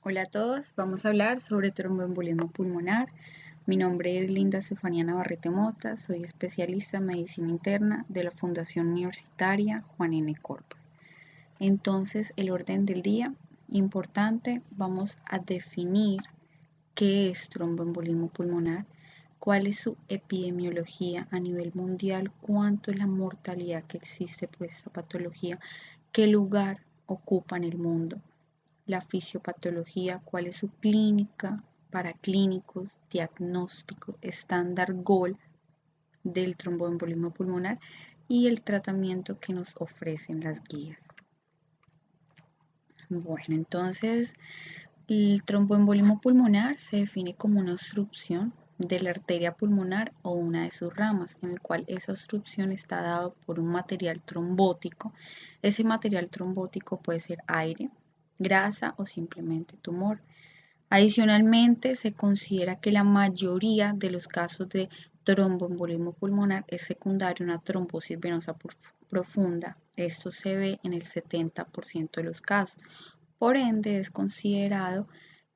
Hola a todos, vamos a hablar sobre tromboembolismo pulmonar. Mi nombre es Linda Estefanía Navarrete Mota, soy especialista en medicina interna de la Fundación Universitaria Juan N. Corpas. Entonces, el orden del día, importante, vamos a definir qué es tromboembolismo pulmonar, cuál es su epidemiología a nivel mundial, cuánto es la mortalidad que existe por esta patología, qué lugar ocupa en el mundo, la fisiopatología, cuál es su clínica para clínicos, diagnóstico, estándar GOL del tromboembolismo pulmonar y el tratamiento que nos ofrecen las guías. Bueno, entonces el tromboembolismo pulmonar se define como una obstrucción de la arteria pulmonar o una de sus ramas, en el cual esa obstrucción está dada por un material trombótico. Ese material trombótico puede ser aire, grasa o simplemente tumor. Adicionalmente, se considera que la mayoría de los casos de tromboembolismo pulmonar es secundario a una trombosis venosa profunda. Esto se ve en el 70% de los casos. Por ende, es considerado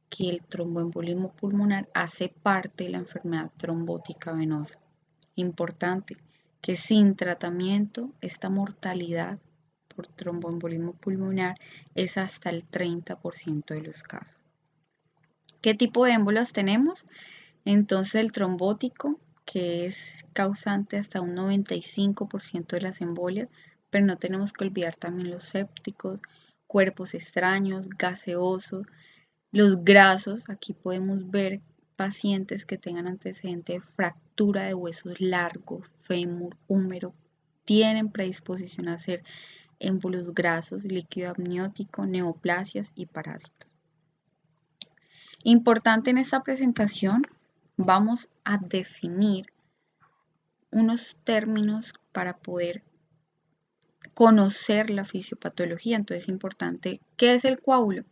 que el tromboembolismo pulmonar hace parte de la enfermedad trombótica venosa. Importante que sin tratamiento, esta mortalidad por tromboembolismo pulmonar es hasta el 30% de los casos. ¿Qué tipo de émbolos tenemos? Entonces el trombótico, que es causante hasta un 95% de las embolias, pero no tenemos que olvidar también los sépticos, cuerpos extraños, gaseosos, los grasos. Aquí podemos ver pacientes que tengan antecedente de fractura de huesos largos, fémur, húmero, tienen predisposición a hacer émbolos grasos, líquido amniótico, neoplasias y parásitos. Importante en esta presentación, vamos a definir unos términos para poder conocer la fisiopatología. Entonces es importante, ¿qué es el coágulo?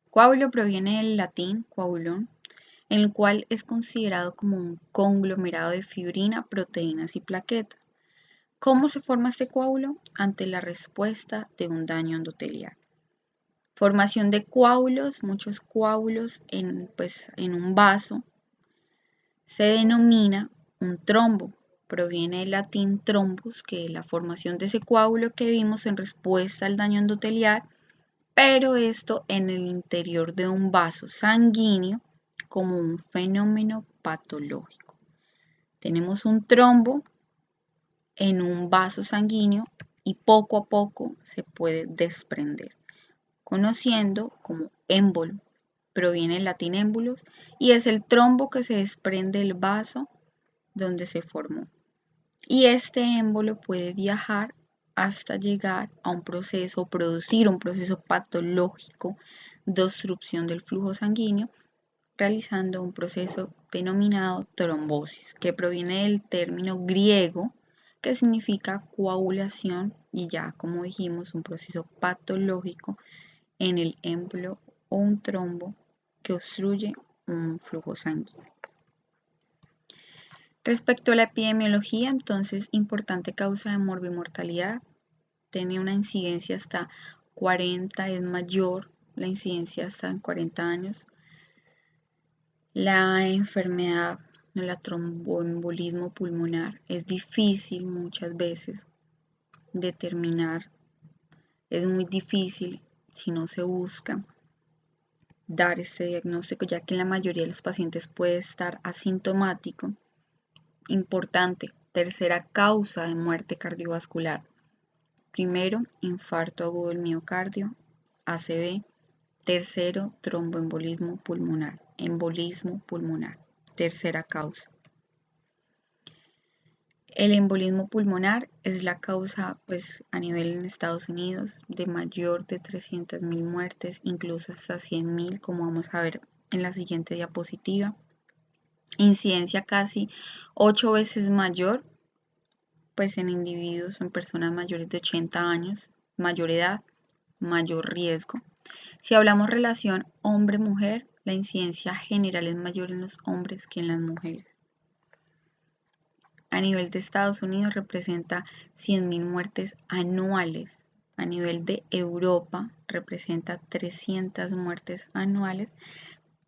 Coágulo proviene del latín coagulum, en el cual es considerado como un conglomerado de fibrina, proteínas y plaquetas. ¿Cómo se forma este coágulo? Ante la respuesta de un daño endotelial. Formación de coágulos, muchos coágulos en un vaso, se denomina un trombo. Proviene del latín trombus, que es la formación de ese coágulo que vimos en respuesta al daño endotelial, pero esto en el interior de un vaso sanguíneo como un fenómeno patológico. Tenemos un trombo en un vaso sanguíneo y poco a poco se puede desprender, conociendo como émbolo. Proviene del latín émbolos y es el trombo que se desprende del vaso donde se formó. Y este émbolo puede viajar hasta llegar a un proceso, producir un proceso patológico de obstrucción del flujo sanguíneo, realizando un proceso denominado trombosis, que proviene del término griego que significa coagulación y ya, como dijimos, un proceso patológico en el émbolo o un trombo que obstruye un flujo sanguíneo. Respecto a la epidemiología, entonces, importante causa de morbimortalidad, tiene una incidencia hasta 40, es mayor la incidencia hasta en 40 años. La enfermedad del tromboembolismo pulmonar es difícil muchas veces determinar, es muy difícil si no se busca dar este diagnóstico, ya que en la mayoría de los pacientes puede estar asintomático. Importante, tercera causa de muerte cardiovascular. Primero, infarto agudo del miocardio, ACV. Tercero, tromboembolismo pulmonar, embolismo pulmonar. Tercera causa. El embolismo pulmonar es la causa, a nivel en Estados Unidos, de mayor de 300.000 muertes, incluso hasta 100.000, como vamos a ver en la siguiente diapositiva. Incidencia casi 8 veces mayor, en individuos, en personas mayores de 80 años, mayor edad, mayor riesgo. Si hablamos relación hombre-mujer, la incidencia general es mayor en los hombres que en las mujeres. A nivel de Estados Unidos representa 100.000 muertes anuales A nivel de Europa representa 300 muertes anuales,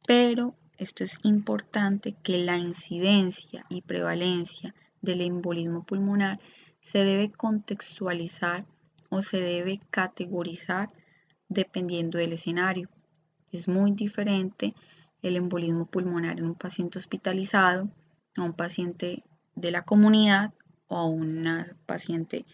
pero esto es importante que la incidencia y prevalencia del embolismo pulmonar se debe contextualizar o se debe categorizar dependiendo del escenario. Es muy diferente el embolismo pulmonar en un paciente hospitalizado, a un paciente de la comunidad o a una paciente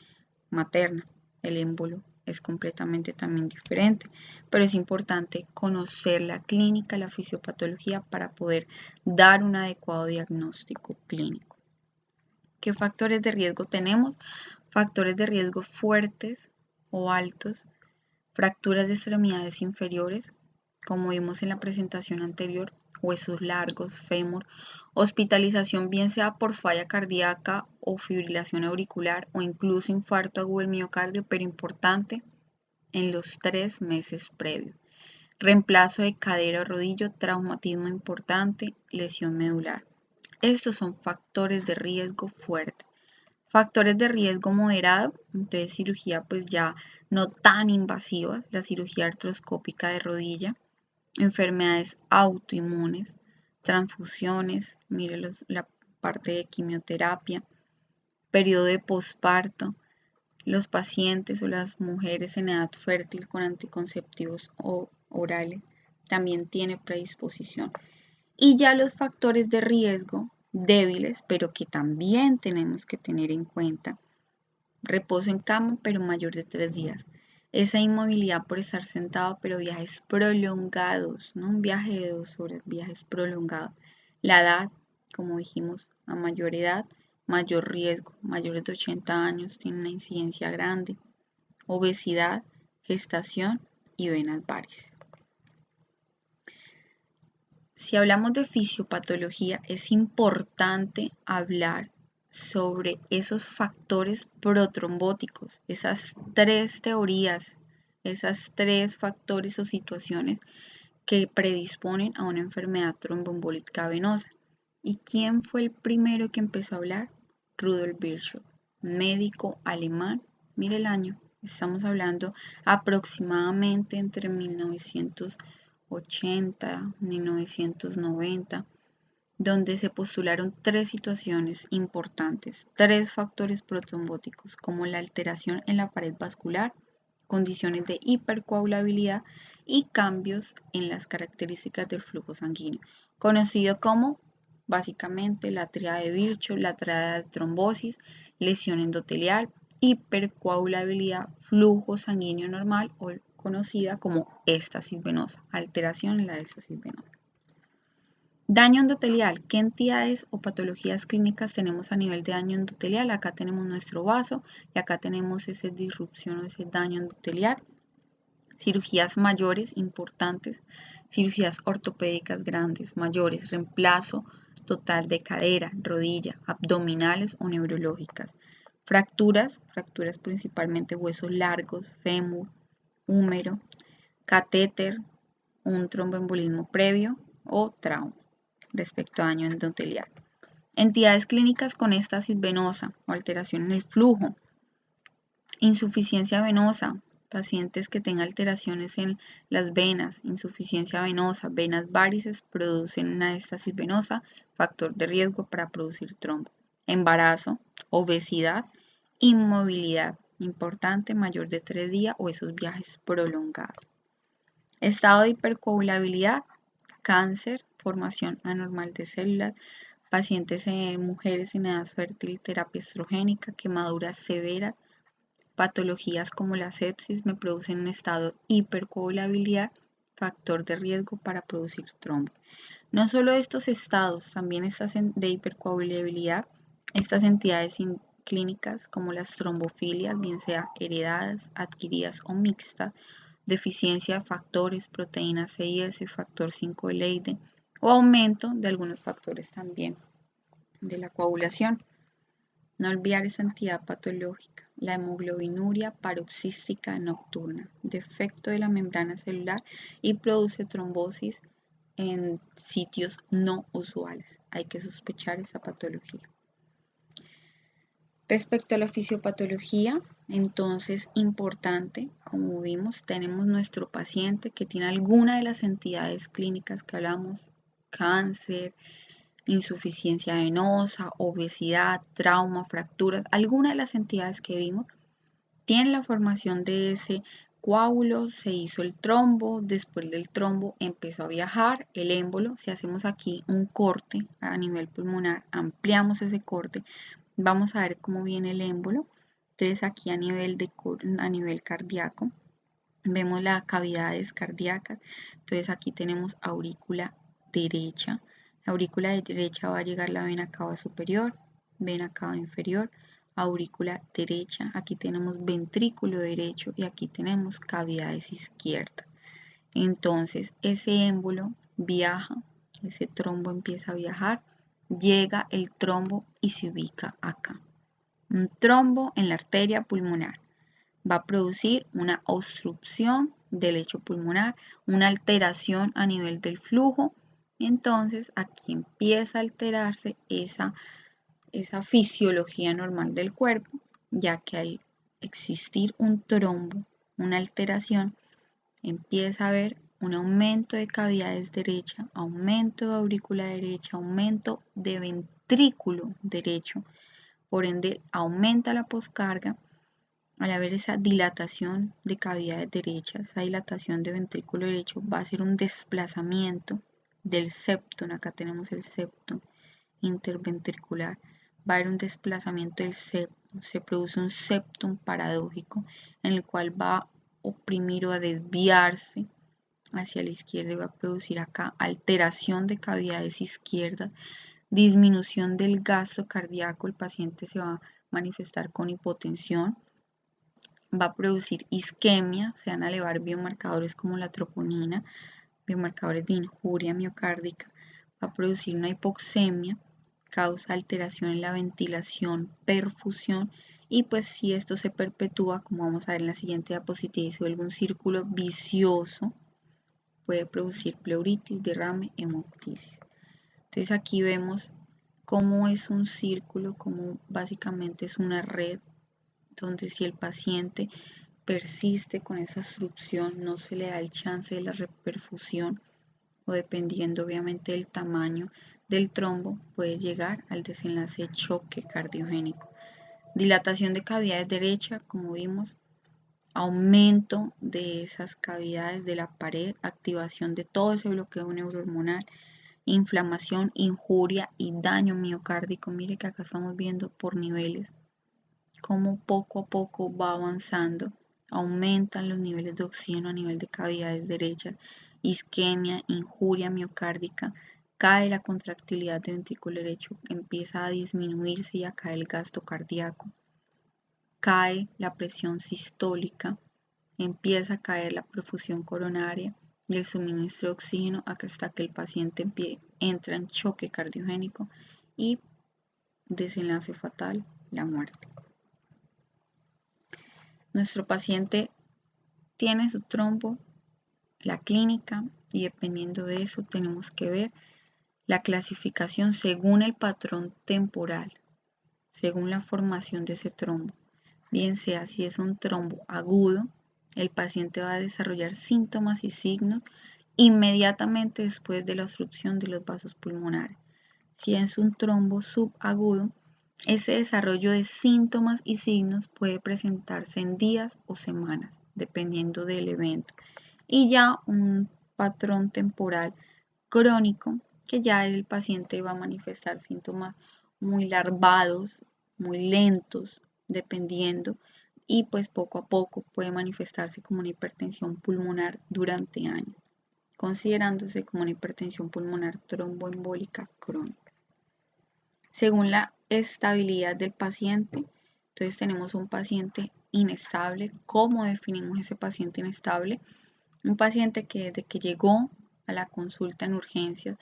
materna. El émbolo es completamente también diferente, pero es importante conocer la clínica, la fisiopatología para poder dar un adecuado diagnóstico clínico. ¿Qué factores de riesgo tenemos? Factores de riesgo fuertes o altos, fracturas de extremidades inferiores, como vimos en la presentación anterior, huesos largos, fémur, hospitalización bien sea por falla cardíaca o fibrilación auricular o incluso infarto agudo del miocardio, pero importante en los 3 meses previos. Reemplazo de cadera o rodillo, traumatismo importante, lesión medular. Estos son factores de riesgo fuerte. Factores de riesgo moderado, entonces cirugía pues ya no tan invasivas, la cirugía artroscópica de rodilla, enfermedades autoinmunes, transfusiones, mire la parte de quimioterapia, periodo de posparto, los pacientes o las mujeres en edad fértil con anticonceptivos orales también tiene predisposición. Y ya los factores de riesgo débiles, pero que también tenemos que tener en cuenta. Reposo en cama, pero mayor de 3 días. Esa inmovilidad por estar sentado, pero viajes prolongados, no un viaje de 2 horas, viajes prolongados. La edad, como dijimos, a mayor edad, mayor riesgo. Mayores de 80 años tienen una incidencia grande. Obesidad, gestación y venas varices. Si hablamos de fisiopatología, es importante hablar sobre esos factores protrombóticos, esas 3 teorías, esas 3 factores o situaciones que predisponen a una enfermedad tromboembólica venosa. ¿Y quién fue el primero que empezó a hablar? Rudolf Virchow, médico alemán. Mire el año, estamos hablando aproximadamente entre 1980, 1990, donde se postularon 3 situaciones importantes, 3 factores protrombóticos, como la alteración en la pared vascular, condiciones de hipercoagulabilidad y cambios en las características del flujo sanguíneo, conocido como básicamente la tríada de Virchow, la tríada de trombosis, lesión endotelial, hipercoagulabilidad, flujo sanguíneo normal o conocida como éstasis venosa, alteración en la éstasis venosa. Daño endotelial. ¿Qué entidades o patologías clínicas tenemos a nivel de daño endotelial? Acá tenemos nuestro vaso y acá tenemos esa disrupción o ese daño endotelial. Cirugías mayores importantes, cirugías ortopédicas grandes, mayores, reemplazo total de cadera, rodilla, abdominales o neurológicas. Fracturas principalmente huesos largos, fémur, húmero, catéter, un tromboembolismo previo o trauma respecto a daño endotelial. Entidades clínicas con éstasis venosa o alteración en el flujo, insuficiencia venosa, pacientes que tengan alteraciones en las venas, insuficiencia venosa, venas varices producen una éstasis venosa, factor de riesgo para producir trombo. Embarazo, obesidad, inmovilidad, importante, mayor de 3 días o esos viajes prolongados. Estado de hipercoagulabilidad, cáncer, formación anormal de células, pacientes en mujeres en edad fértil, terapia estrogénica, quemaduras severas, patologías como la sepsis me producen un estado de hipercoagulabilidad, factor de riesgo para producir trombo. No solo estos estados, también estas de hipercoagulabilidad, estas entidades clínicas como las trombofilias, bien sea heredadas, adquiridas o mixtas, deficiencia de factores, proteína C y S, factor 5 de Leyden, o aumento de algunos factores también de la coagulación. No olvidar esa entidad patológica, la hemoglobinuria paroxística nocturna, defecto de la membrana celular y produce trombosis en sitios no usuales. Hay que sospechar esa patología. Respecto a la fisiopatología, entonces importante, como vimos, tenemos nuestro paciente que tiene alguna de las entidades clínicas que hablamos: cáncer, insuficiencia venosa, obesidad, trauma, fracturas, alguna de las entidades que vimos. Tiene la formación de ese coágulo, se hizo el trombo, después del trombo empezó a viajar el émbolo. Si hacemos aquí un corte a nivel pulmonar, ampliamos ese corte, vamos a ver cómo viene el émbolo. Entonces aquí a nivel cardíaco vemos las cavidades cardíacas. Entonces aquí tenemos aurícula derecha. La aurícula derecha va a llegar la vena cava superior, vena cava inferior, aurícula derecha. Aquí tenemos ventrículo derecho y aquí tenemos cavidades izquierdas. Entonces ese émbolo viaja, ese trombo empieza a viajar, llega el trombo y se ubica acá. Un trombo en la arteria pulmonar va a producir una obstrucción del lecho pulmonar, una alteración a nivel del flujo. Entonces aquí empieza a alterarse esa fisiología normal del cuerpo, ya que al existir un trombo, una alteración, empieza a haber un aumento de cavidades derecha, aumento de aurícula derecha, aumento de ventrículo derecho. Por ende, aumenta la poscarga. Al haber esa dilatación de cavidades derechas, esa dilatación de ventrículo derecho, va a ser un desplazamiento del septum. Acá tenemos el septum interventricular. Va a haber un desplazamiento del septum. Se produce un septum paradójico en el cual va a oprimir o a desviarse hacia la izquierda y va a producir acá alteración de cavidades izquierdas, disminución del gasto cardíaco. El paciente se va a manifestar con hipotensión, va a producir isquemia, se van a elevar biomarcadores como la troponina, biomarcadores de injuria miocárdica, va a producir una hipoxemia, causa alteración en la ventilación, perfusión, y pues si esto se perpetúa, como vamos a ver en la siguiente diapositiva, y se vuelve un círculo vicioso, puede producir pleuritis, derrame, hemoptisis. Entonces aquí vemos cómo es un círculo, cómo básicamente es una red donde si el paciente persiste con esa obstrucción, no se le da el chance de la reperfusión, o dependiendo obviamente del tamaño del trombo, puede llegar al desenlace de choque cardiogénico. Dilatación de cavidades derecha, como vimos, aumento de esas cavidades de la pared, activación de todo ese bloqueo neurohormonal, inflamación, injuria y daño miocárdico. Mire que acá estamos viendo por niveles cómo poco a poco va avanzando, aumentan los niveles de oxígeno a nivel de cavidades derechas, isquemia, injuria miocárdica, cae la contractilidad del ventrículo derecho, empieza a disminuirse y a caer el gasto cardíaco, cae la presión sistólica, empieza a caer la perfusión coronaria y el suministro de oxígeno hasta que el paciente entra en choque cardiogénico y desenlace fatal, la muerte. Nuestro paciente tiene su trombo, la clínica, y dependiendo de eso tenemos que ver la clasificación según el patrón temporal, según la formación de ese trombo. Bien sea si es un trombo agudo, el paciente va a desarrollar síntomas y signos inmediatamente después de la obstrucción de los vasos pulmonares. Si es un trombo subagudo, ese desarrollo de síntomas y signos puede presentarse en días o semanas, dependiendo del evento. Y ya un patrón temporal crónico, que ya el paciente va a manifestar síntomas muy larvados, muy lentos, dependiendo, y pues poco a poco puede manifestarse como una hipertensión pulmonar durante años, considerándose como una hipertensión pulmonar tromboembólica crónica. Según la estabilidad del paciente, entonces tenemos un paciente inestable. ¿Cómo definimos ese paciente inestable? Un paciente que desde que llegó a la consulta en urgencias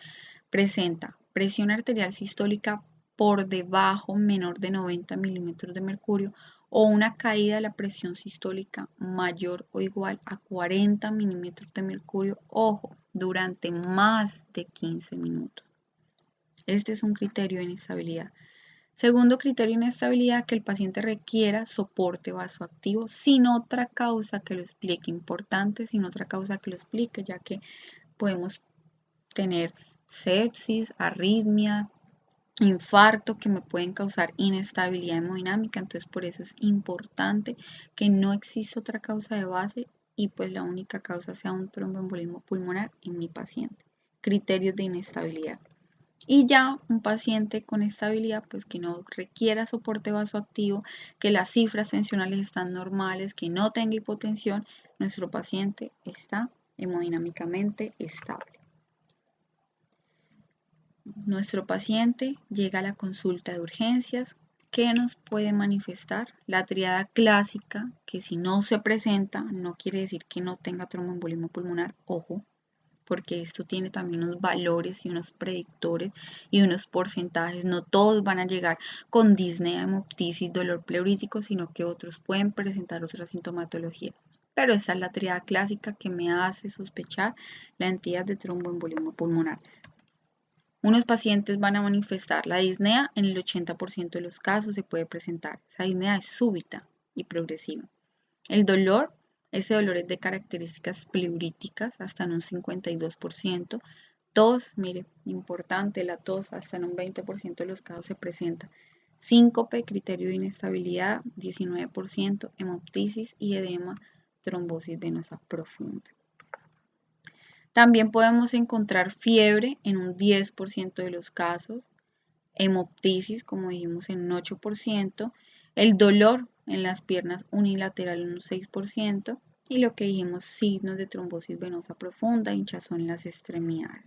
presenta presión arterial sistólica por debajo menor de 90 milímetros de mercurio o una caída de la presión sistólica mayor o igual a 40 milímetros de mercurio, ojo, durante más de 15 minutos. Este es un criterio de inestabilidad. Segundo criterio de inestabilidad, que el paciente requiera soporte vasoactivo sin otra causa que lo explique. Importante, sin otra causa que lo explique, ya que podemos tener sepsis, arritmia, infarto que me pueden causar inestabilidad hemodinámica. Entonces, por eso es importante que no exista otra causa de base y pues la única causa sea un tromboembolismo pulmonar en mi paciente. Criterios de inestabilidad. Y ya un paciente con estabilidad, pues que no requiera soporte vasoactivo, que las cifras tensionales están normales, que no tenga hipotensión, nuestro paciente está hemodinámicamente estable. Nuestro paciente llega a la consulta de urgencias. ¿Qué nos puede manifestar? La triada clásica, que si no se presenta, no quiere decir que no tenga tromboembolismo pulmonar, ojo, porque esto tiene también unos valores y unos predictores y unos porcentajes. No todos van a llegar con disnea, hemoptisis, dolor pleurítico, sino que otros pueden presentar otra sintomatología. Pero esta es la triada clásica que me hace sospechar la entidad de tromboembolismo pulmonar. Unos pacientes van a manifestar la disnea, en el 80% de los casos se puede presentar. Esa disnea es súbita y progresiva. El dolor, ese dolor es de características pleuríticas hasta en un 52%. Tos, mire, importante, la tos hasta en un 20% de los casos se presenta. Síncope, criterio de inestabilidad, 19%, hemoptisis y edema, trombosis venosa profunda. También podemos encontrar fiebre en un 10% de los casos, hemoptisis, como dijimos, en un 8%, el dolor en las piernas unilateral en un 6%, y lo que dijimos, signos de trombosis venosa profunda, hinchazón en las extremidades.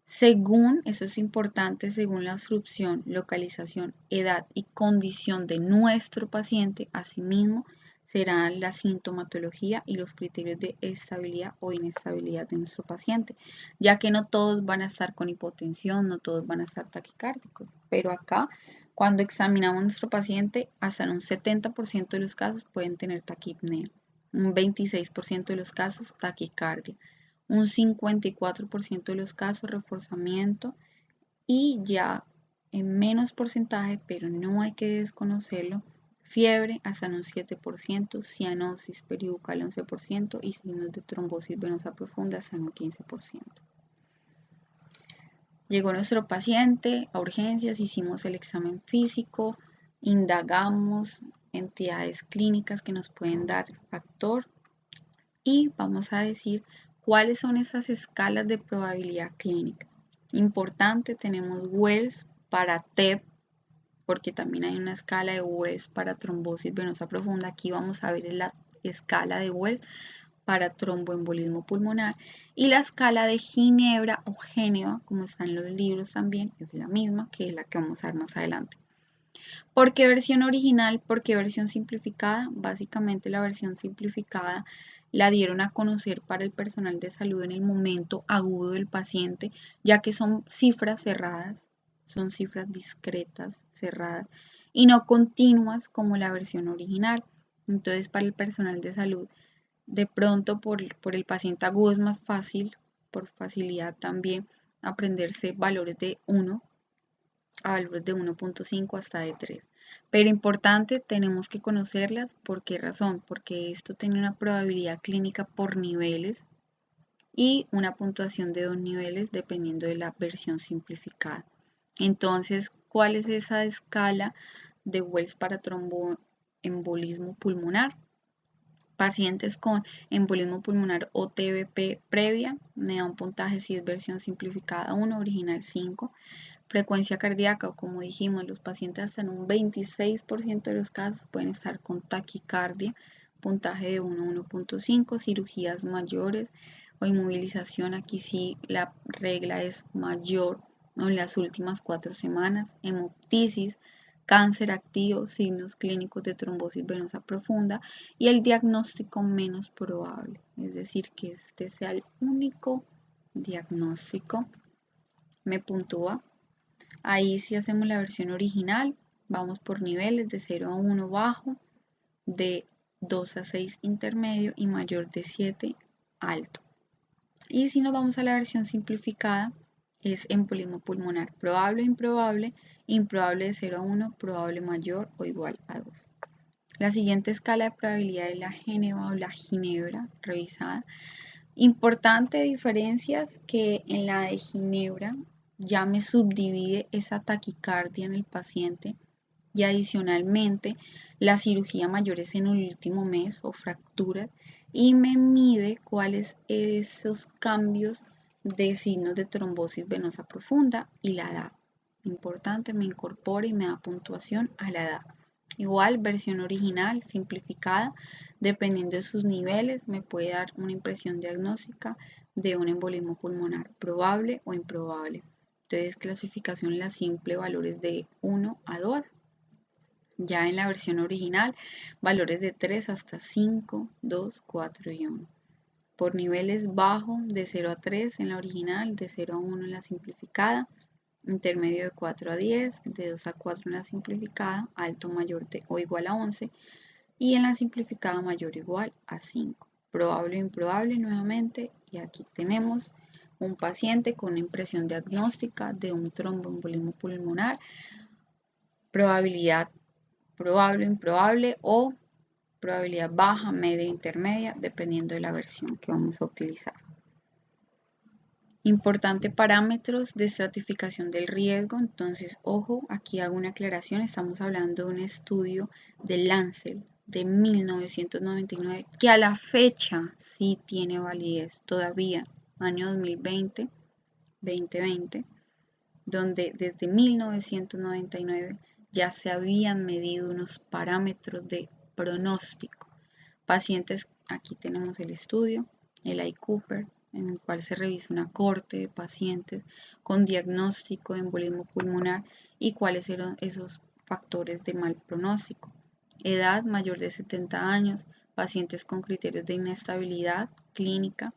Según, eso es importante, según la obstrucción, localización, edad y condición de nuestro paciente, asimismo, será la sintomatología y los criterios de estabilidad o inestabilidad de nuestro paciente, ya que no todos van a estar con hipotensión, no todos van a estar taquicárdicos, pero acá, cuando examinamos a nuestro paciente, hasta en un 70% de los casos pueden tener taquipnea, un 26% de los casos taquicardia, un 54% de los casos reforzamiento y ya en menos porcentaje, pero no hay que desconocerlo, fiebre hasta en un 7%, cianosis peribucal 11% y signos de trombosis venosa profunda hasta en un 15%. Llegó nuestro paciente a urgencias, hicimos el examen físico, indagamos entidades clínicas que nos pueden dar factor y vamos a decir cuáles son esas escalas de probabilidad clínica. Importante, tenemos Wells para TEP, porque también hay una escala de Wells para trombosis venosa profunda. Aquí vamos a ver la escala de Wells para tromboembolismo pulmonar y la escala de Ginebra o Génova, como está en los libros también, es la misma que la que vamos a ver más adelante. ¿Por qué versión original? ¿Por qué versión simplificada? Básicamente la versión simplificada la dieron a conocer para el personal de salud en el momento agudo del paciente, ya que son cifras cerradas, son cifras discretas, cerradas, y no continuas como la versión original. Entonces, para el personal de salud, de pronto por el paciente agudo es más fácil, por facilidad también, aprenderse valores de 1 a valores de 1.5 hasta de 3. Pero importante, tenemos que conocerlas. ¿Por qué razón? Porque esto tiene una probabilidad clínica por niveles y una puntuación de 2 niveles dependiendo de la versión simplificada. Entonces, ¿cuál es esa escala de Wells para tromboembolismo pulmonar? Pacientes con embolismo pulmonar o TBP previa, me da un puntaje si es versión simplificada 1, original 5. Frecuencia cardíaca, o como dijimos, los pacientes hasta en un 26% de los casos pueden estar con taquicardia, puntaje de 1 a 1.5, cirugías mayores o inmovilización, aquí sí la regla es mayor en las últimas 4 semanas, hemoptisis, cáncer activo, signos clínicos de trombosis venosa profunda y el diagnóstico menos probable, es decir, que este sea el único diagnóstico, me puntúa. Ahí si hacemos la versión original, vamos por niveles de 0 a 1 bajo, de 2 a 6 intermedio y mayor de 7 alto. Y si nos vamos a la versión simplificada, es embolismo pulmonar probable o improbable, improbable de 0 a 1, probable mayor o igual a 2. La siguiente escala de probabilidad es la Geneva o la Ginebra revisada. Importante diferencias que en la de Ginebra ya me subdivide esa taquicardia en el paciente y adicionalmente la cirugía mayores en el último mes o fracturas y me mide cuáles esos cambios de signos de trombosis venosa profunda y la edad. Importante, me incorpora y me da puntuación a la edad. Igual, versión original, simplificada, dependiendo de sus niveles, me puede dar una impresión diagnóstica de un embolismo pulmonar probable o improbable. Entonces, clasificación en la simple, valores de 1 a 2. Ya en la versión original, valores de 3 hasta 5, 2, 4 y 1. Por niveles bajo, de 0 a 3 en la original, de 0 a 1 en la simplificada, intermedio de 4 a 10, de 2 a 4 en la simplificada, alto mayor de o igual a 11 y en la simplificada mayor o igual a 5. Probable o improbable nuevamente, y aquí tenemos un paciente con una impresión diagnóstica de un tromboembolismo pulmonar, probabilidad probable o improbable o probabilidad baja, media o intermedia, dependiendo de la versión que vamos a utilizar. Importante parámetros de estratificación del riesgo. Entonces, ojo, aquí hago una aclaración. Estamos hablando de un estudio de Lancet de 1999 que a la fecha sí tiene validez todavía, año 2020, 2020, donde desde 1999 ya se habían medido unos parámetros de pronóstico. Pacientes, aquí tenemos el estudio, el iCooper, en el cual se revisa una corte de pacientes con diagnóstico de embolismo pulmonar y cuáles eran esos factores de mal pronóstico. Edad mayor de 70 años, pacientes con criterios de inestabilidad clínica,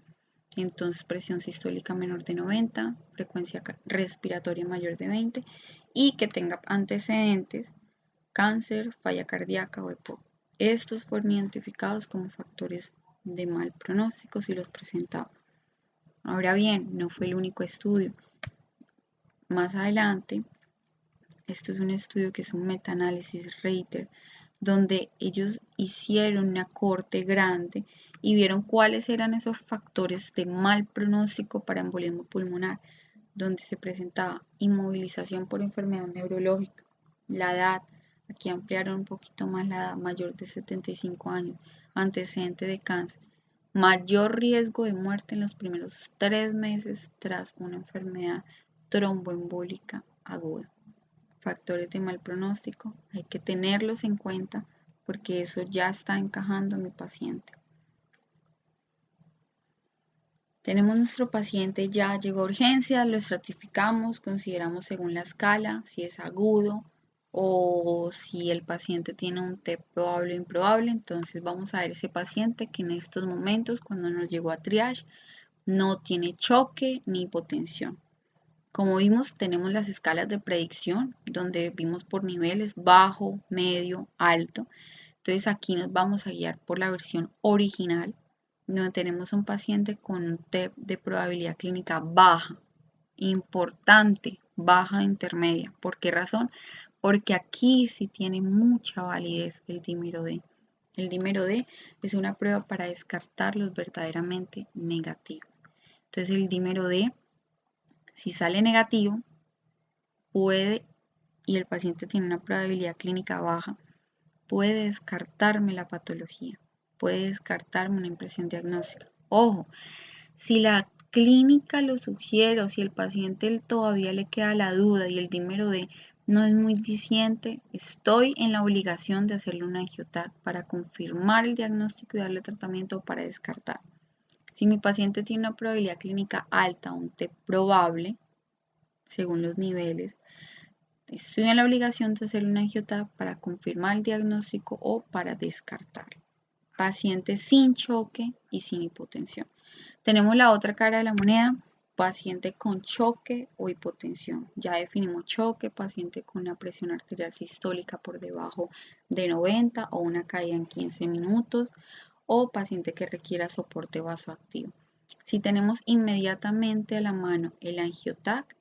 entonces presión sistólica menor de 90, frecuencia respiratoria mayor de 20 y que tenga antecedentes, cáncer, falla cardíaca o EPOC. Estos fueron identificados como factores de mal pronóstico si los presentaba. Ahora bien, no fue el único estudio. Más adelante, esto es un estudio que es un metaanálisis Reiter, donde ellos hicieron una corte grande y vieron cuáles eran esos factores de mal pronóstico para embolismo pulmonar, donde se presentaba inmovilización por enfermedad neurológica, la edad, aquí ampliaron un poquito más la edad, mayor de 75 años, antecedente de cáncer, mayor riesgo de muerte en los primeros 3 meses tras una enfermedad tromboembólica aguda. Factores de mal pronóstico, hay que tenerlos en cuenta porque eso ya está encajando en mi paciente. Tenemos nuestro paciente, ya llegó a urgencias, lo estratificamos, consideramos según la escala, si es agudo o si el paciente tiene un TEP probable o improbable. Entonces vamos a ver ese paciente que en estos momentos, cuando nos llegó a triage, no tiene choque ni hipotensión. Como vimos, tenemos las escalas de predicción, donde vimos por niveles bajo, medio, alto. Entonces aquí nos vamos a guiar por la versión original, donde tenemos un paciente con un TEP de probabilidad clínica baja, importante, baja intermedia. ¿Por qué razón? Porque aquí sí tiene mucha validez el dímero D. El dímero D es una prueba para descartar los verdaderamente negativos. Entonces el dímero D, si sale negativo, puede, y el paciente tiene una probabilidad clínica baja, puede descartarme la patología, puede descartarme una impresión diagnóstica. Ojo, si la clínica lo sugiere o si el paciente todavía le queda la duda y el dímero D no es muy diciente, estoy en la obligación de hacerle una angioTAC para confirmar el diagnóstico y darle tratamiento para descartar. Si mi paciente tiene una probabilidad clínica alta, un T probable, según los niveles, estoy en la obligación de hacer una angioTAC para confirmar el diagnóstico o para descartar. Paciente sin choque y sin hipotensión. Tenemos la otra cara de la moneda, paciente con choque o hipotensión. Ya definimos choque, paciente con una presión arterial sistólica por debajo de 90 o una caída en 15 minutos o paciente que requiera soporte vasoactivo. Si tenemos inmediatamente a la mano el AngioTAC,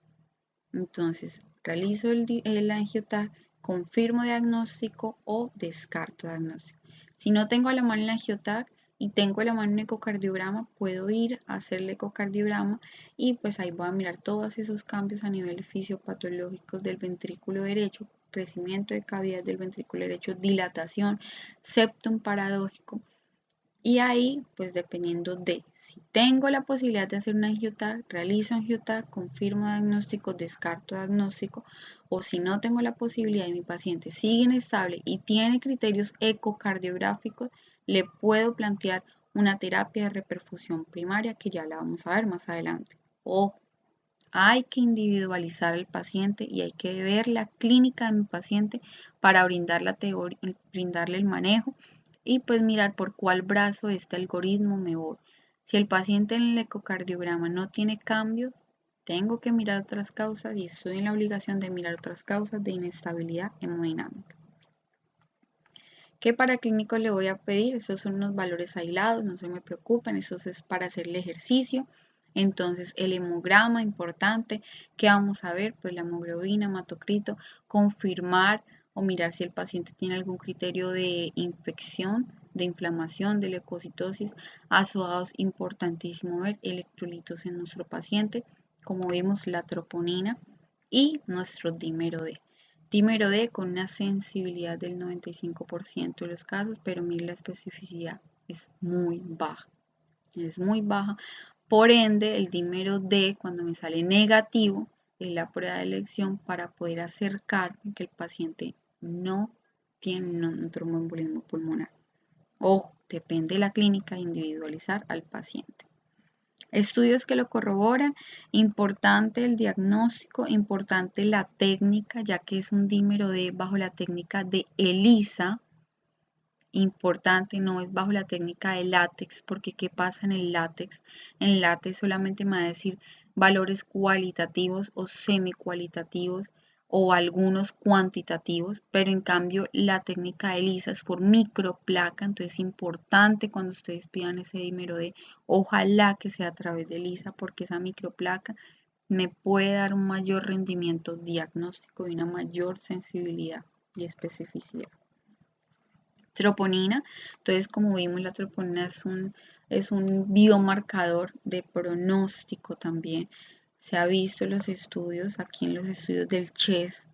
entonces realizo el AngioTAC, confirmo diagnóstico o descarto diagnóstico. Si no tengo a la mano el AngioTAC y tengo a la mano un ecocardiograma, puedo ir a hacer el ecocardiograma y pues ahí voy a mirar todos esos cambios a nivel fisiopatológicos del ventrículo derecho, crecimiento de cavidad del ventrículo derecho, dilatación, septum paradójico. Y ahí, pues dependiendo de si tengo la posibilidad de hacer un AngioTAC, realizo AngioTAC, confirmo diagnóstico, descarto diagnóstico, o si no tengo la posibilidad y mi paciente sigue inestable y tiene criterios ecocardiográficos, le puedo plantear una terapia de reperfusión primaria que ya la vamos a ver más adelante. Ojo, hay que individualizar al paciente y hay que ver la clínica de mi paciente para brindarle el manejo y pues mirar por cuál brazo de este algoritmo me voy. Si el paciente en el ecocardiograma no tiene cambios, tengo que mirar otras causas y estoy en la obligación de mirar otras causas de inestabilidad hemodinámica. ¿Qué paraclínico le voy a pedir? Estos son unos valores aislados, no se me preocupen, eso es para hacer el ejercicio. Entonces, el hemograma importante, ¿qué vamos a ver? Pues la hemoglobina, hematocrito, confirmar o mirar si el paciente tiene algún criterio de infección, de inflamación, de leucocitosis, asociados, importantísimo ver electrolitos en nuestro paciente, como vimos la troponina y nuestro dímero D. Dímero D con una sensibilidad del 95% de los casos, pero mire la especificidad es muy baja. Es muy baja. Por ende, el dímero D, cuando me sale negativo, es la prueba de elección para poder acercarme que el paciente no tiene un tromboembolismo pulmonar. Ojo, depende de la clínica, individualizar al paciente. Estudios que lo corroboran, importante el diagnóstico, importante la técnica, ya que es un dímero D bajo la técnica de ELISA, importante, no es bajo la técnica de látex, porque ¿qué pasa en el látex? En el látex solamente me va a decir valores cualitativos o semicualitativos o algunos cuantitativos, pero en cambio la técnica de ELISA es por microplaca, entonces es importante cuando ustedes pidan ese dímero D, ojalá que sea a través de ELISA, porque esa microplaca me puede dar un mayor rendimiento diagnóstico y una mayor sensibilidad y especificidad. Troponina, entonces como vimos la troponina es un biomarcador de pronóstico también. Se ha visto en los estudios, aquí en los estudios del CHES,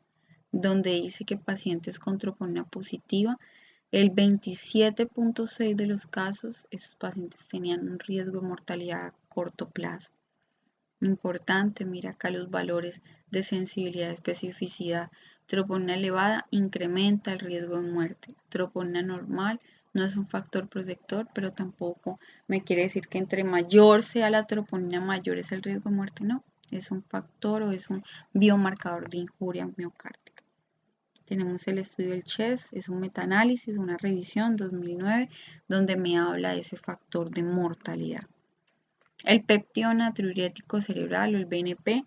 donde dice que pacientes con troponina positiva, el 27.6 de los casos, esos pacientes tenían un riesgo de mortalidad a corto plazo. Importante, mira acá los valores de sensibilidad y especificidad. Troponina elevada incrementa el riesgo de muerte. Troponina normal no es un factor protector, pero tampoco me quiere decir que entre mayor sea la troponina, mayor es el riesgo de muerte. No, es un factor o es un biomarcador de injuria miocárdica. Tenemos el estudio del CHES, es un metaanálisis, una revisión 2009, donde me habla de ese factor de mortalidad. El péptido natriurético cerebral o el BNP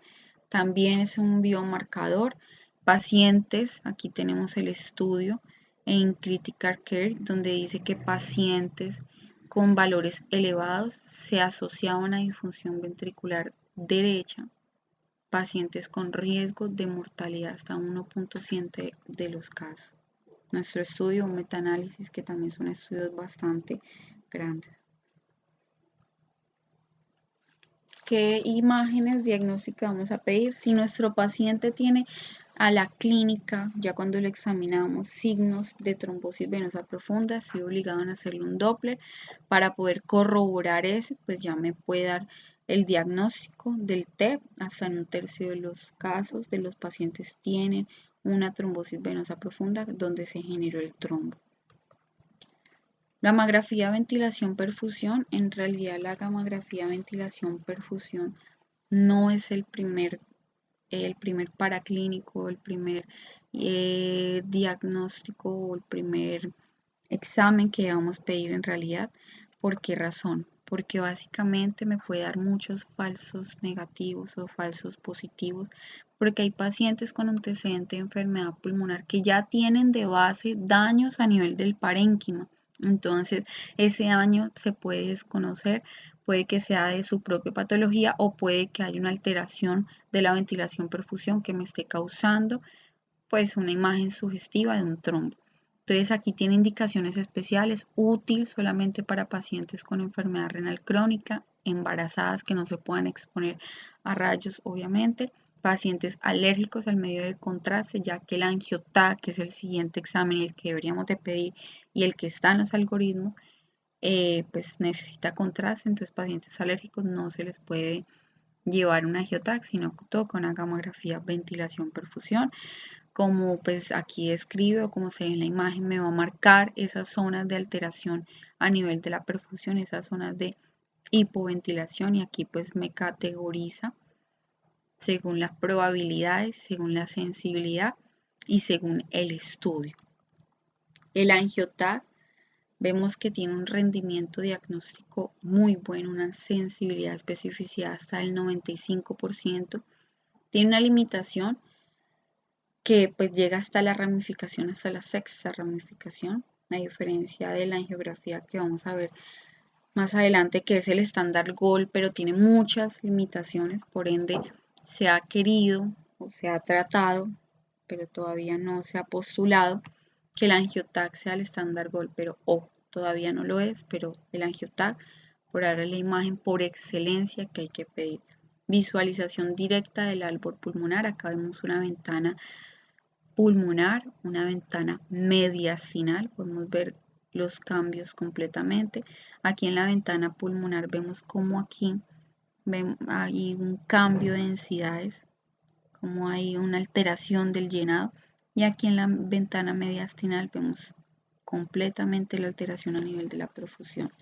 también es un biomarcador. Pacientes, aquí tenemos el estudio en Critical Care, donde dice que pacientes con valores elevados se asociaban a disfunción ventricular derecha, pacientes con riesgo de mortalidad hasta 1.7 de los casos. Nuestro estudio, un metaanálisis que también son estudios bastante grandes. ¿Qué imágenes diagnósticas vamos a pedir? Si nuestro paciente tiene a la clínica, ya cuando lo examinamos, signos de trombosis venosa profunda, estoy obligado a hacerle un Doppler para poder corroborar eso, pues ya me puede dar el diagnóstico del TEP. Hasta en un tercio de los casos de los pacientes tienen una trombosis venosa profunda donde se generó el trombo. Gamografía, ventilación, perfusión. En realidad la gamografía, ventilación, perfusión no es el primer paraclínico, el primer diagnóstico o el primer examen que vamos a pedir en realidad. ¿Por qué razón? Porque básicamente me puede dar muchos falsos negativos o falsos positivos, porque hay pacientes con antecedente de enfermedad pulmonar que ya tienen de base daños a nivel del parénquima. Entonces, ese daño se puede desconocer puede que sea de su propia patología o puede que haya una alteración de la ventilación-perfusión que me esté causando pues una imagen sugestiva de un trombo. Entonces aquí tiene indicaciones especiales, útil solamente para pacientes con enfermedad renal crónica, embarazadas que no se puedan exponer a rayos obviamente, pacientes alérgicos al medio del contraste, ya que el angio-TAC, que es el siguiente examen y el que deberíamos de pedir y el que está en los algoritmos, pues necesita contraste, entonces pacientes alérgicos no se les puede llevar un angio-TAC, sino todo con una gamografía, ventilación, perfusión. Como pues aquí escribo, como se ve en la imagen, me va a marcar esas zonas de alteración a nivel de la perfusión, esas zonas de hipoventilación y aquí pues me categoriza según las probabilidades, según la sensibilidad y según el estudio. El angio-TAC vemos que tiene un rendimiento diagnóstico muy bueno, una sensibilidad, especificidad hasta el 95%. Tiene una limitación que pues llega hasta la ramificación, hasta la sexta ramificación, a diferencia de la angiografía que vamos a ver más adelante, que es el estándar GOL, pero tiene muchas limitaciones, por ende se ha querido o se ha tratado, pero todavía no se ha postulado que el angio-TAC sea el estándar GOL, pero todavía no lo es, pero el angio-TAC por ahora es la imagen por excelencia que hay que pedir. Visualización directa del árbol pulmonar, acá vemos una ventana pulmonar, una ventana mediastinal, podemos ver los cambios completamente. Aquí en la ventana pulmonar vemos como aquí hay un cambio de densidades, como hay una alteración del llenado. Y aquí en la ventana mediastinal vemos completamente la alteración a nivel de la perfusión.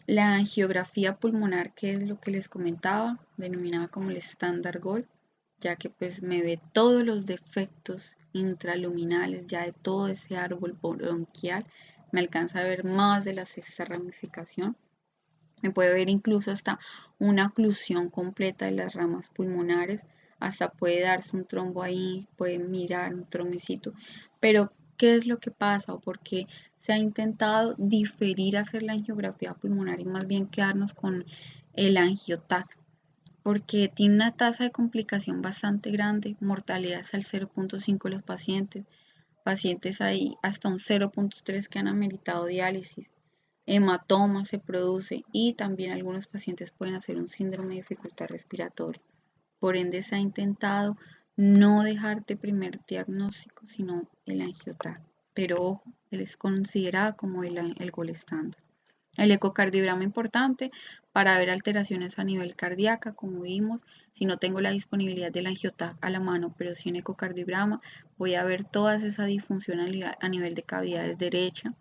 La angiografía pulmonar, que es lo que les comentaba, denominada como el estándar GOL, ya que pues me ve todos los defectos intraluminales ya de todo ese árbol bronquial, me alcanza a ver más de la sexta ramificación, me puede ver incluso hasta una oclusión completa de las ramas pulmonares, hasta puede darse un trombo ahí, puede mirar un trombocito, pero ¿qué es lo que pasa o por qué se ha intentado diferir hacer la angiografía pulmonar y más bien quedarnos con el angio-TAC? Porque tiene una tasa de complicación bastante grande, mortalidad hasta el 0.5 de los pacientes, pacientes ahí hasta un 0.3 que han ameritado diálisis, hematoma se produce y también algunos pacientes pueden hacer un síndrome de dificultad respiratoria. Por ende se ha intentado no dejar de primer diagnóstico, sino el angio-TAC, pero ojo, él es considerado como el gol estándar. El ecocardiograma importante para ver alteraciones a nivel cardíaca, como vimos, si no tengo la disponibilidad del angio-TAC a la mano, pero sí en ecocardiograma, voy a ver toda esa disfunción a nivel de cavidades derecha.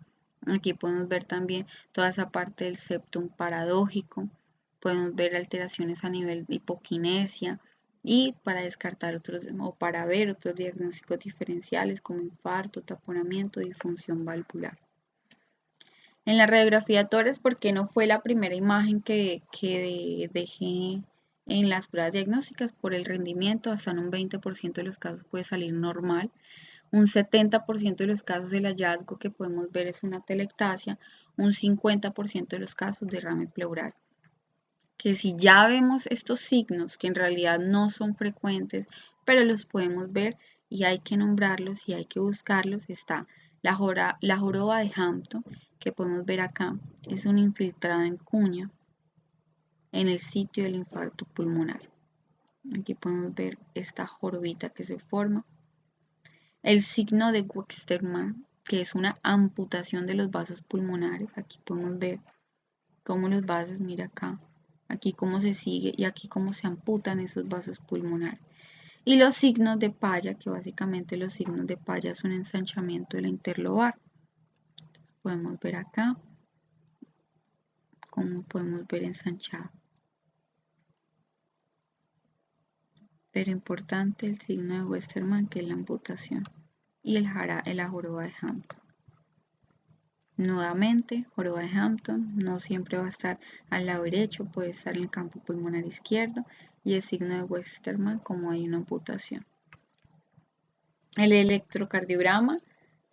Aquí podemos ver también toda esa parte del septum paradójico, podemos ver alteraciones a nivel de hipoquinesia y para descartar otros o para ver otros diagnósticos diferenciales como infarto, taponamiento, disfunción valvular. En la radiografía tórax, porque no fue la primera imagen que dejé en las pruebas diagnósticas por el rendimiento, hasta en un 20% de los casos puede salir normal. Un 70% de los casos el hallazgo que podemos ver es una telectasia, un 50% de los casos derrame pleural. Que si ya vemos estos signos, que en realidad no son frecuentes, pero los podemos ver y hay que nombrarlos y hay que buscarlos, está la joroba de Hampton, que podemos ver acá, es un infiltrado en cuña en el sitio del infarto pulmonar. Aquí podemos ver esta jorobita que se forma. El signo de Westermann, que es una amputación de los vasos pulmonares. Aquí podemos ver cómo los vasos, mira acá, aquí cómo se sigue y aquí cómo se amputan esos vasos pulmonares. Y los signos de Paya, que básicamente los signos de Paya es un ensanchamiento de la interlobar. Podemos ver acá cómo podemos ver ensanchado. Pero importante el signo de Westermann, que es la amputación, y la joroba de Hampton. Nuevamente, joroba de Hampton no siempre va a estar al lado derecho, puede estar en el campo pulmonar izquierdo, y el signo de Westermann como hay una amputación. El electrocardiograma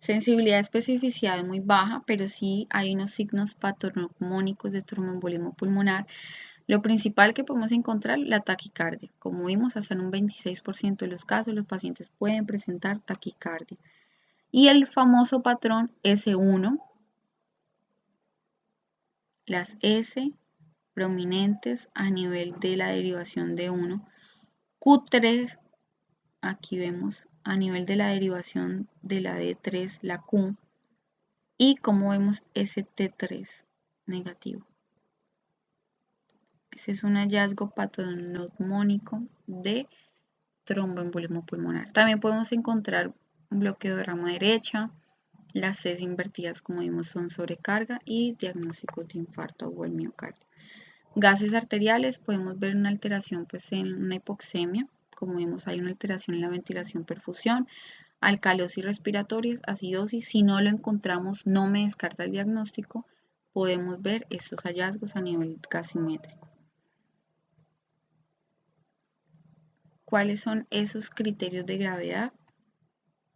Sensibilidad, especificidad muy baja, pero sí hay unos signos patognomónicos de tromboembolismo pulmonar. Lo principal que podemos encontrar, la taquicardia. Como vimos, hasta en un 26% de los casos los pacientes pueden presentar taquicardia. Y el famoso patrón S1, las S prominentes a nivel de la derivación de 1, Q3, aquí vemos a nivel de la derivación de la D3, la Q, y como vemos ST3 negativo. Ese es un hallazgo patognomónico de tromboembolismo pulmonar. También podemos encontrar un bloqueo de rama derecha, las Cs invertidas como vimos son sobrecarga y diagnóstico de infarto agudo del miocardio. Gases arteriales, podemos ver una alteración pues en una hipoxemia, como vemos hay una alteración en la ventilación perfusión, alcalosis respiratorias, acidosis. Si no lo encontramos, no me descarta el diagnóstico, podemos ver estos hallazgos a nivel gasimétrico. ¿Cuáles son esos criterios de gravedad?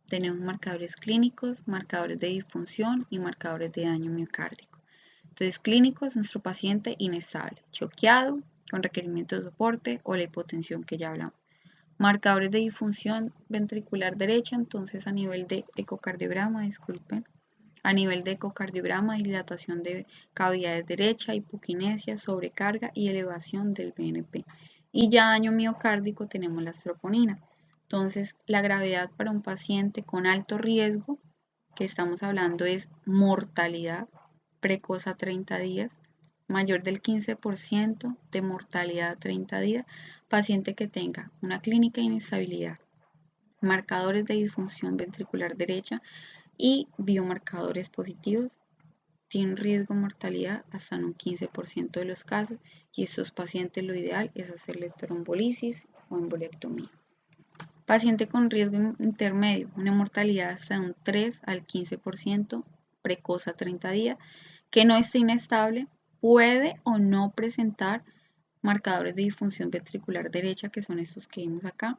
Tenemos marcadores clínicos, marcadores de disfunción y marcadores de daño miocárdico. Entonces, clínicos, nuestro paciente inestable, choqueado, con requerimiento de soporte o la hipotensión que ya hablamos. Marcadores de disfunción ventricular derecha, entonces a nivel de ecocardiograma, disculpen, a nivel de ecocardiograma, dilatación de cavidades derecha, hipoquinesia, sobrecarga y elevación del BNP. Y ya daño miocárdico tenemos la troponina. Entonces, la gravedad para un paciente con alto riesgo, que estamos hablando es mortalidad precoz a 30 días, mayor del 15% de mortalidad a 30 días, paciente que tenga una clínica de inestabilidad, marcadores de disfunción ventricular derecha y biomarcadores positivos, tiene un riesgo de mortalidad hasta en un 15% de los casos, y estos pacientes lo ideal es hacerle trombolisis o embolectomía. Paciente con riesgo intermedio, una mortalidad hasta un 3 al 15%, precoz a 30 días, que no esté inestable, puede o no presentar marcadores de disfunción ventricular derecha, que son estos que vimos acá,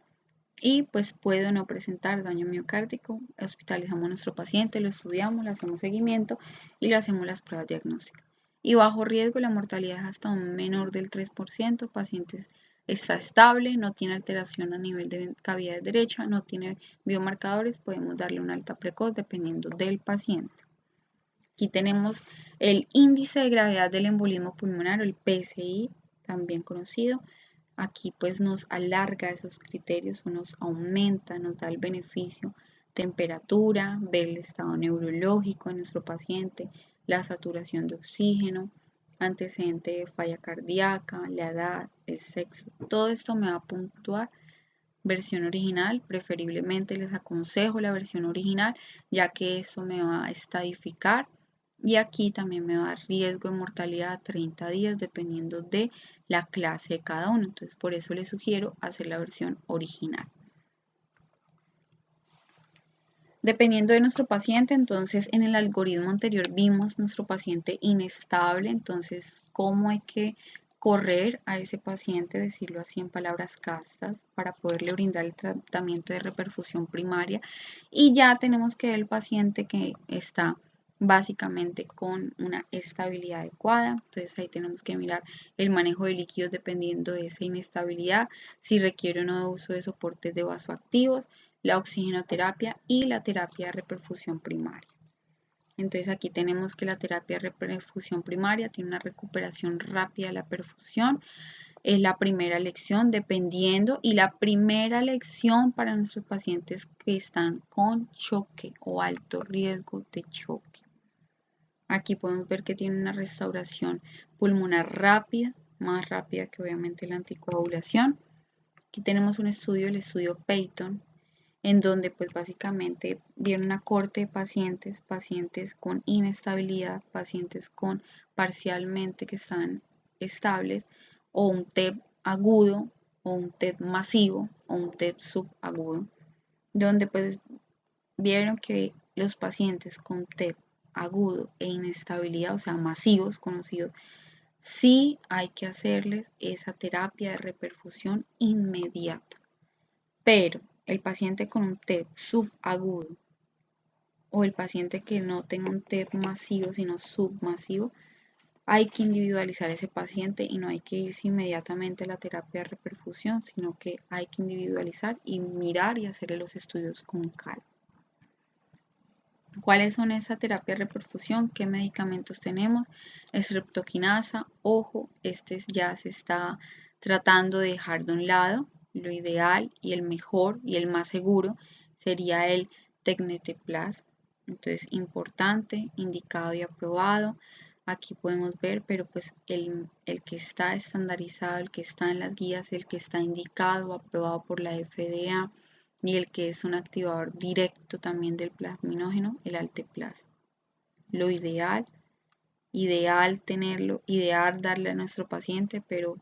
y pues puede o no presentar daño miocárdico. Hospitalizamos a nuestro paciente, lo estudiamos, le hacemos seguimiento y le hacemos las pruebas diagnósticas. Y bajo riesgo, la mortalidad es hasta un menor del 3%, pacientes está estable, no tiene alteración a nivel de cavidad derecha, no tiene biomarcadores, podemos darle una alta precoz dependiendo del paciente. Aquí tenemos el índice de gravedad del embolismo pulmonar, o el PSI, también conocido. Aquí pues nos alarga esos criterios o nos aumenta, nos da el beneficio, temperatura, ver el estado neurológico de nuestro paciente, la saturación de oxígeno, antecedente de falla cardíaca, la edad, el sexo. Todo esto me va a puntuar. Versión original, preferiblemente les aconsejo la versión original, ya que esto me va a estadificar, y aquí también me va a dar riesgo de mortalidad a 30 días dependiendo de la clase de cada uno. Entonces, por eso les sugiero hacer la versión original. Dependiendo de nuestro paciente, entonces en el algoritmo anterior vimos nuestro paciente inestable, entonces cómo hay que correr a ese paciente, decirlo así en palabras castas, para poderle brindar el tratamiento de reperfusión primaria. Y ya tenemos que ver el paciente que está básicamente con una estabilidad adecuada. Entonces ahí tenemos que mirar el manejo de líquidos dependiendo de esa inestabilidad, si requiere o no uso de soportes de vasoactivos, la oxigenoterapia y la terapia de reperfusión primaria. Entonces aquí tenemos que la terapia de reperfusión primaria tiene una recuperación rápida de la perfusión. Es la primera elección dependiendo, y la primera elección para nuestros pacientes que están con choque o alto riesgo de choque. Aquí podemos ver que tiene una restauración pulmonar rápida, más rápida que obviamente la anticoagulación. Aquí tenemos un estudio, el estudio Peyton, en donde pues básicamente vieron una corte de pacientes, pacientes con inestabilidad, pacientes con parcialmente que están estables, o un TEP agudo, o un TEP masivo, o un TEP subagudo, donde pues vieron que los pacientes con TEP agudo e inestabilidad, o sea, masivos conocidos, sí hay que hacerles esa terapia de reperfusión inmediata. Pero el paciente con un TEP subagudo o el paciente que no tenga un TEP masivo, sino submasivo, hay que individualizar ese paciente y no hay que irse inmediatamente a la terapia de reperfusión, sino que hay que individualizar y mirar y hacerle los estudios con calma. ¿Cuáles son esa terapia de reperfusión? ¿Qué medicamentos tenemos? Streptokinasa, ojo, este ya se está tratando de dejar de un lado. Lo ideal y el mejor y el más seguro sería el Tecneteplas. Entonces, importante, indicado y aprobado. Aquí podemos ver, pero pues el que está estandarizado, el que está en las guías, el que está indicado, aprobado por la FDA, y el que es un activador directo también del plasminógeno, el Alteplas. Lo ideal tenerlo, ideal darle a nuestro paciente, pero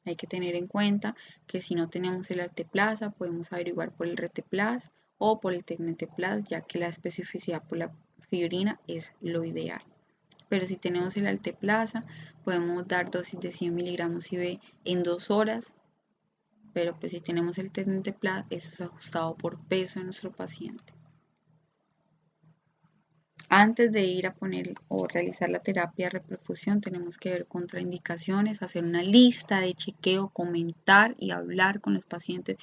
hay que tener en cuenta que si no tenemos el Alteplasa, podemos averiguar por el Reteplas o por el Tecneteplas, ya que la especificidad por la fibrina es lo ideal. Pero si tenemos el Alteplasa, podemos dar dosis de 100 miligramos IV en 2 horas, pero pues si tenemos el Tecneteplas, eso es ajustado por peso de nuestro paciente. Antes de ir a poner o realizar la terapia de reperfusión, tenemos que ver contraindicaciones, hacer una lista de chequeo, comentar y hablar con los pacientes,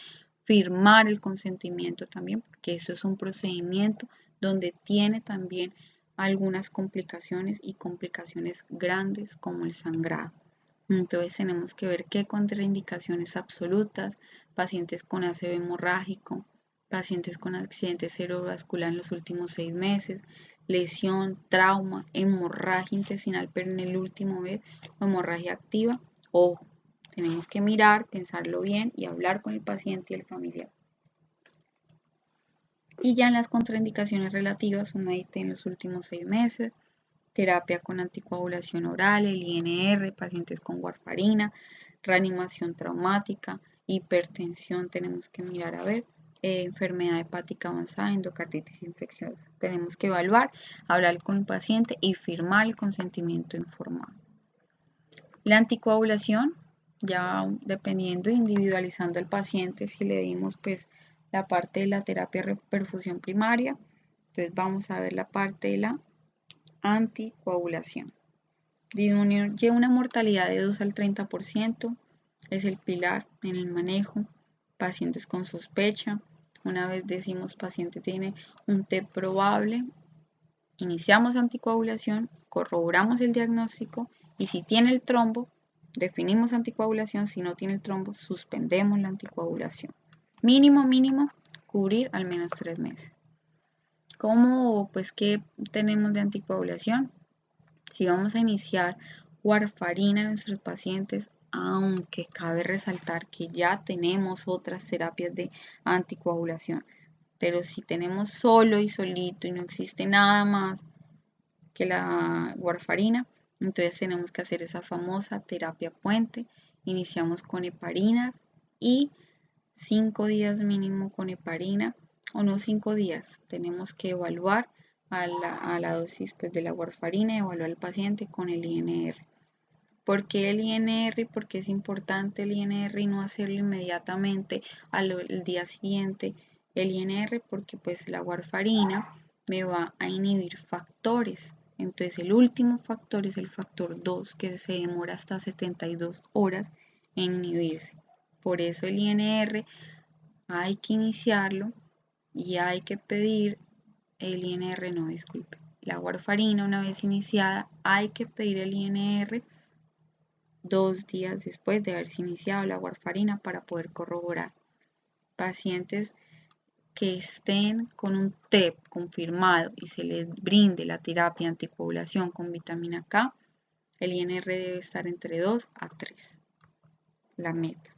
firmar el consentimiento también, porque eso es un procedimiento donde tiene también algunas complicaciones y complicaciones grandes como el sangrado. Entonces tenemos que ver qué contraindicaciones absolutas, pacientes con ACV hemorrágico, pacientes con accidente cerebrovascular en los últimos 6 meses, lesión, trauma, hemorragia intestinal, pero en el último mes, o hemorragia activa. Ojo, tenemos que mirar, pensarlo bien y hablar con el paciente y el familiar. Y ya en las contraindicaciones relativas, un AIT en los últimos 6 meses, terapia con anticoagulación oral, el INR, pacientes con warfarina, reanimación traumática, hipertensión, tenemos que mirar a ver, enfermedad hepática avanzada, endocarditis infecciosa. Tenemos que evaluar, hablar con el paciente y firmar el consentimiento informado. La anticoagulación, ya dependiendo e individualizando al paciente, si le dimos pues la parte de la terapia de reperfusión primaria, entonces vamos a ver la parte de la anticoagulación. Disminuye una mortalidad de 2 al 30%, es el pilar en el manejo. Pacientes con sospecha, una vez decimos paciente tiene un TEP probable, iniciamos anticoagulación, corroboramos el diagnóstico y si tiene el trombo, definimos anticoagulación, si no tiene el trombo, suspendemos la anticoagulación. Mínimo, cubrir al menos 3 meses. ¿Cómo, pues, qué tenemos de anticoagulación? Si vamos a iniciar warfarina en nuestros pacientes, aunque cabe resaltar que ya tenemos otras terapias de anticoagulación, pero si tenemos solo y solito y no existe nada más que la warfarina, entonces tenemos que hacer esa famosa terapia puente. Iniciamos con heparinas y 5 días mínimo con heparina, o no 5 días, tenemos que evaluar a la dosis pues, de la warfarina y evaluar al paciente con el INR. ¿Por qué el INR? Porque es importante el INR y no hacerlo inmediatamente al día siguiente el INR, porque pues la warfarina me va a inhibir factores. Entonces el último factor es el factor 2, que se demora hasta 72 horas en inhibirse. Por eso el INR hay que iniciarlo y hay que pedir el INR, no, disculpe. La warfarina, una vez iniciada, hay que pedir el INR 2 días después de haberse iniciado la warfarina para poder corroborar. Pacientes que estén con un TEP confirmado y se les brinde la terapia anticoagulación con vitamina K, el INR debe estar entre 2 a 3, la meta.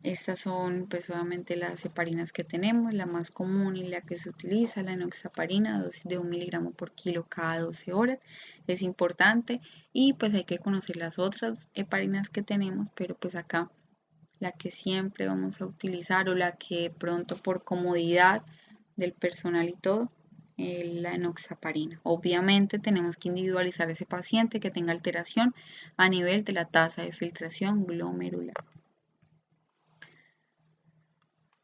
Estas son pues obviamente las heparinas que tenemos, la más común y la que se utiliza, la enoxaparina, dosis de 1 miligramo por kilo cada 12 horas, es importante y pues hay que conocer las otras heparinas que tenemos, pero pues acá la que siempre vamos a utilizar o la que pronto por comodidad del personal y todo, la enoxaparina. Obviamente tenemos que individualizar a ese paciente que tenga alteración a nivel de la tasa de filtración glomerular.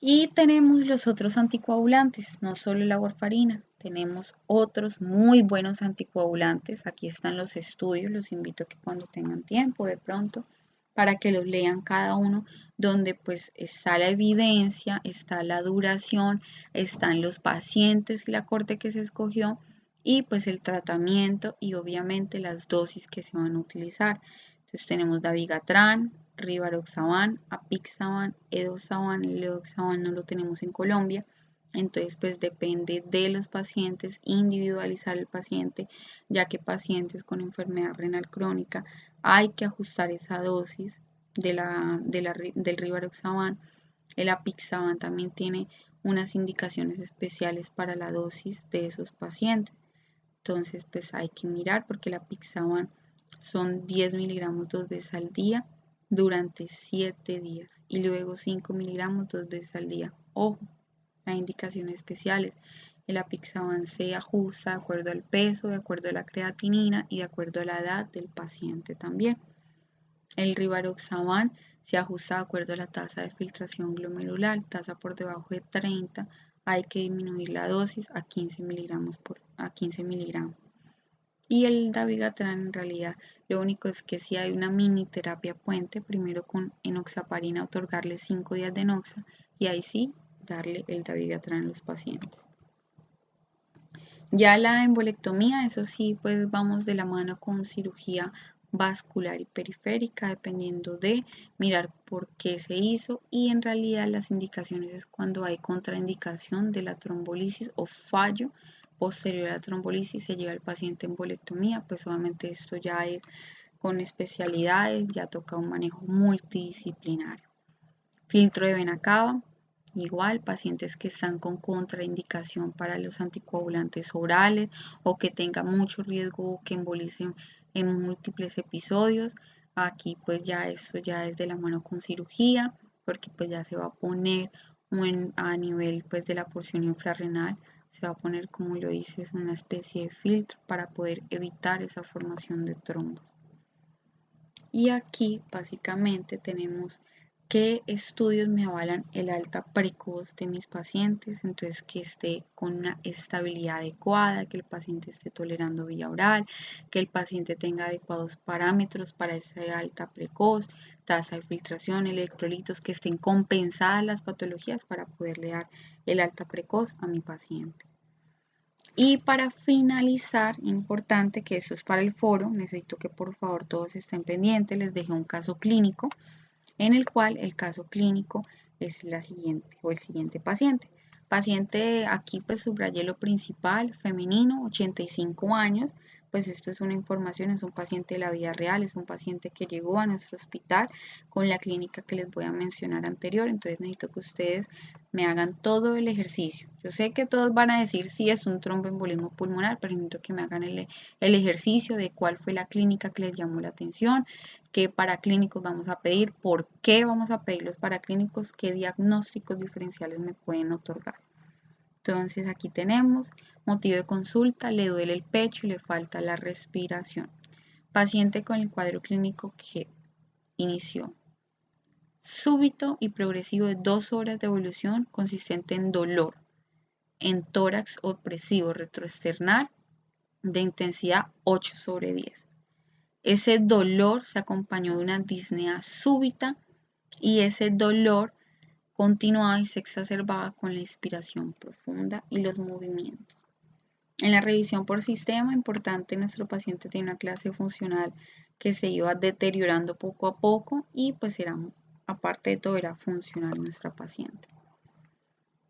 Y tenemos los otros anticoagulantes, no solo la warfarina. tenemos otros muy buenos anticoagulantes. Aquí están los estudios, los invito a que cuando tengan tiempo de pronto, para que los lean cada uno, donde pues está la evidencia, está la duración, están los pacientes y la corte que se escogió y pues el tratamiento y obviamente las dosis que se van a utilizar. Entonces tenemos Dabigatran, Rivaroxaban, Apixaban, Edoxaban, Leoxaban no lo tenemos en Colombia. Entonces, pues depende de los pacientes, individualizar el paciente, ya que pacientes con enfermedad renal crónica hay que ajustar esa dosis del Rivaroxaban. El Apixaban también tiene unas indicaciones especiales para la dosis de esos pacientes. Entonces, pues hay que mirar porque el Apixaban son 10 miligramos 2 veces al día durante 7 días y luego 5 miligramos 2 veces al día. Ojo, hay indicaciones especiales. El Apixaban se ajusta de acuerdo al peso, de acuerdo a la creatinina y de acuerdo a la edad del paciente también. El Rivaroxaban se ajusta de acuerdo a la tasa de filtración glomerular, tasa por debajo de 30, hay que disminuir la dosis a 15 miligramos. Y el Dabigatran en realidad lo único es que si hay una mini terapia puente, primero con enoxaparina otorgarle 5 días de enoxa y ahí sí darle el Dabigatran a los pacientes. Ya la embolectomía, eso sí, pues vamos de la mano con cirugía vascular y periférica, dependiendo de mirar por qué se hizo y en realidad las indicaciones es cuando hay contraindicación de la trombolisis o fallo posterior a la trombolisis se lleva al paciente en embolectomía, pues obviamente esto ya es con especialidades, ya toca un manejo multidisciplinario. Filtro de vena cava, igual pacientes que están con contraindicación para los anticoagulantes orales o que tengan mucho riesgo que embolicen en múltiples episodios. Aquí pues ya esto ya es de la mano con cirugía porque pues ya se va a poner a nivel pues de la porción infrarrenal, se va a poner como lo dices una especie de filtro para poder evitar esa formación de trombos. Y aquí básicamente tenemos qué estudios me avalan el alta precoz de mis pacientes, entonces que esté con una estabilidad adecuada, que el paciente esté tolerando vía oral, que el paciente tenga adecuados parámetros para esa alta precoz, tasa de filtración, electrolitos, que estén compensadas las patologías para poderle dar el alta precoz a mi paciente. Y para finalizar, importante que esto es para el foro, necesito que por favor todos estén pendientes, les dejé un caso clínico en el cual el caso clínico es la siguiente o el siguiente paciente. Paciente, aquí pues subrayé lo principal, femenino, 85 años, pues esto es una información, es un paciente de la vida real, es un paciente que llegó a nuestro hospital con la clínica que les voy a mencionar anterior, entonces necesito que ustedes me hagan todo el ejercicio. Yo sé que todos van a decir si es un tromboembolismo pulmonar, pero necesito que me hagan el ejercicio de cuál fue la clínica que les llamó la atención, qué paraclínicos vamos a pedir, por qué vamos a pedir los paraclínicos, qué diagnósticos diferenciales me pueden otorgar. Entonces aquí tenemos motivo de consulta, le duele el pecho y le falta la respiración. Paciente con el cuadro clínico que inició súbito y progresivo de 2 horas de evolución consistente en dolor, en tórax opresivo retroesternal de intensidad 8/10. Ese dolor se acompañó de una disnea súbita y ese dolor continuaba y se exacerbaba con la inspiración profunda y los movimientos. En la revisión por sistema, importante, nuestro paciente tiene una clase funcional que se iba deteriorando poco a poco y pues aparte de todo era funcional nuestra paciente.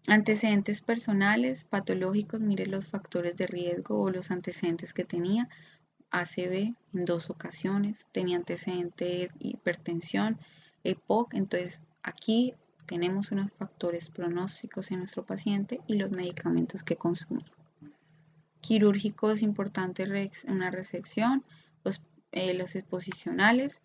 Antecedentes personales, patológicos, mire los factores de riesgo o los antecedentes que tenía. ACV en 2 ocasiones, tenía antecedente de hipertensión, EPOC, entonces aquí tenemos unos factores pronósticos en nuestro paciente y los medicamentos que consumir. Quirúrgico es importante una resección, los exposicionales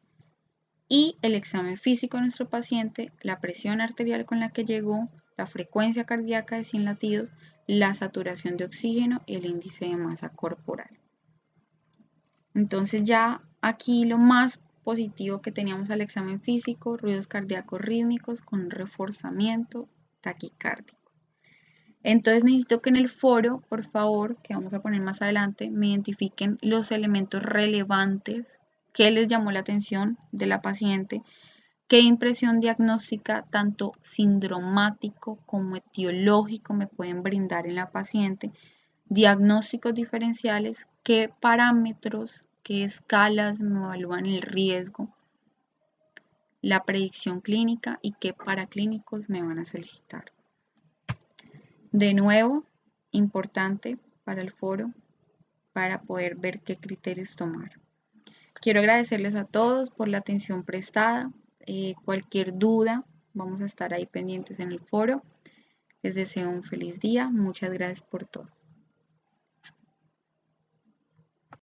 y el examen físico de nuestro paciente, la presión arterial con la que llegó, la frecuencia cardíaca de 100 latidos, la saturación de oxígeno y el índice de masa corporal. Entonces ya aquí lo más positivo que teníamos al examen físico, ruidos cardíacos rítmicos con reforzamiento taquicárdico. Entonces necesito que en el foro, por favor, que vamos a poner más adelante, me identifiquen los elementos relevantes que les llamó la atención de la paciente, qué impresión diagnóstica, tanto sindromático como etiológico, me pueden brindar en la paciente, diagnósticos diferenciales, qué parámetros, qué escalas me evalúan el riesgo, la predicción clínica y qué paraclínicos me van a solicitar. De nuevo, importante para el foro, para poder ver qué criterios tomar. Quiero agradecerles a todos por la atención prestada. Cualquier duda, vamos a estar ahí pendientes en el foro. Les deseo un feliz día. Muchas gracias por todo.